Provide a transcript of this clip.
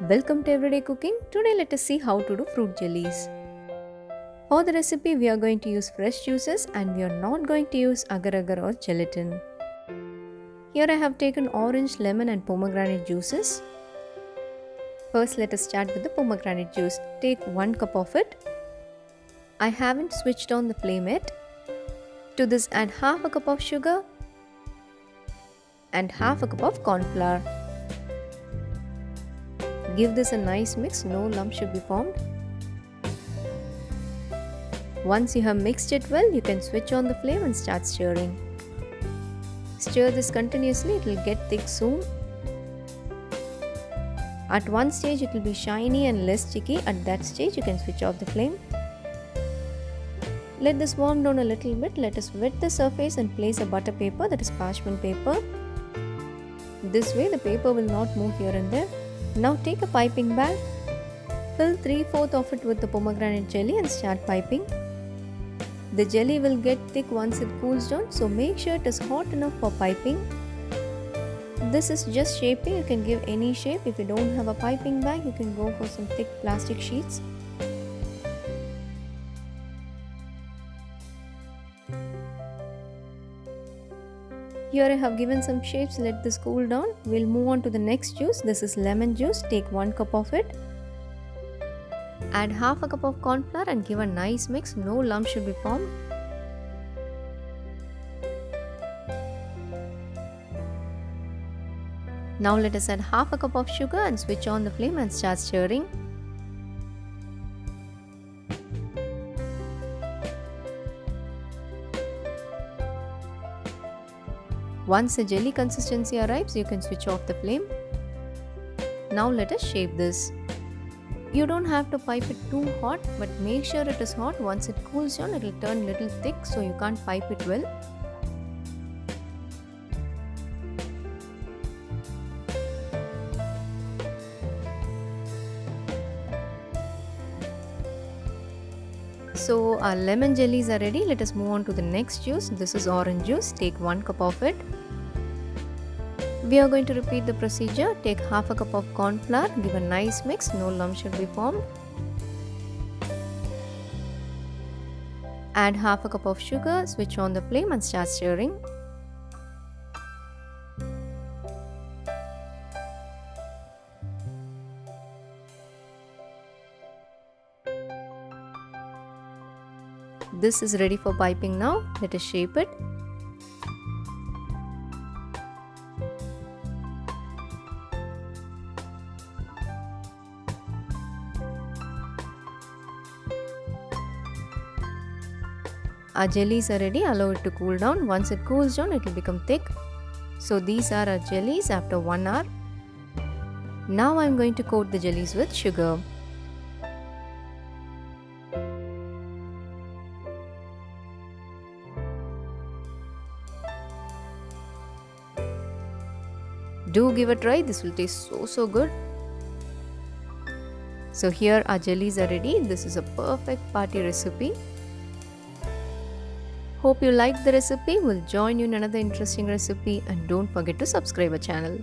Welcome to Everyday Cooking. Today let us see how to do fruit jellies. For the recipe we are going to use fresh juices and we are not going to use agar or gelatin. Here I have taken orange, lemon and pomegranate juices. First let us start with the pomegranate juice. Take 1 cup of it. I haven't switched on the flame yet. To this add half a cup of sugar and half a cup of cornflour. Give this a nice mix, no lump should be formed. Once you have mixed it well, you can switch on the flame and start stirring. Stir this continuously, it will get thick soon. At one stage it will be shiny and less sticky. At that stage you can switch off the flame. Let this warm down a little bit. Let us wet the surface and place a butter paper, that is parchment paper. This way the paper will not move here and there. Now take a piping bag, fill 3/4 of it with the pomegranate jelly and start piping. The jelly will get thick once it cools down, so make sure it is hot enough for piping. This is just shaping, you can give any shape. If you don't have a piping bag, you can go for some thick plastic sheets. Here I have given some shapes, let this cool down. We'll move on to the next juice. This is lemon juice. Take 1 cup of it. Add half a cup of cornflour and give a nice mix. No lump should be formed. Now let us add half a cup of sugar and switch on the flame and start stirring. Once the jelly consistency arrives, you can switch off the flame. Now let us shape this. You don't have to pipe it too hot, but make sure it is hot. Once it cools down, it will turn little thick, so you can't pipe it well. So our lemon jellies are ready. Let us move on to the next juice. This is orange juice. Take 1 cup of it. We are going to repeat the procedure. Take half a cup of cornflour, give a nice mix, no lump should be formed. Add half a cup of sugar, switch on the flame and start stirring. This is ready for piping now. Let us shape it. Our jellies are ready. Allow it to cool down. Once it cools down, it will become thick. So these are our jellies after 1 hour. Now I am going to coat the jellies with sugar. Do give a try. This will taste so good. So here our jellies are ready. This is a perfect party recipe. Hope you liked the recipe. We'll join you in another interesting recipe and don't forget to subscribe our channel.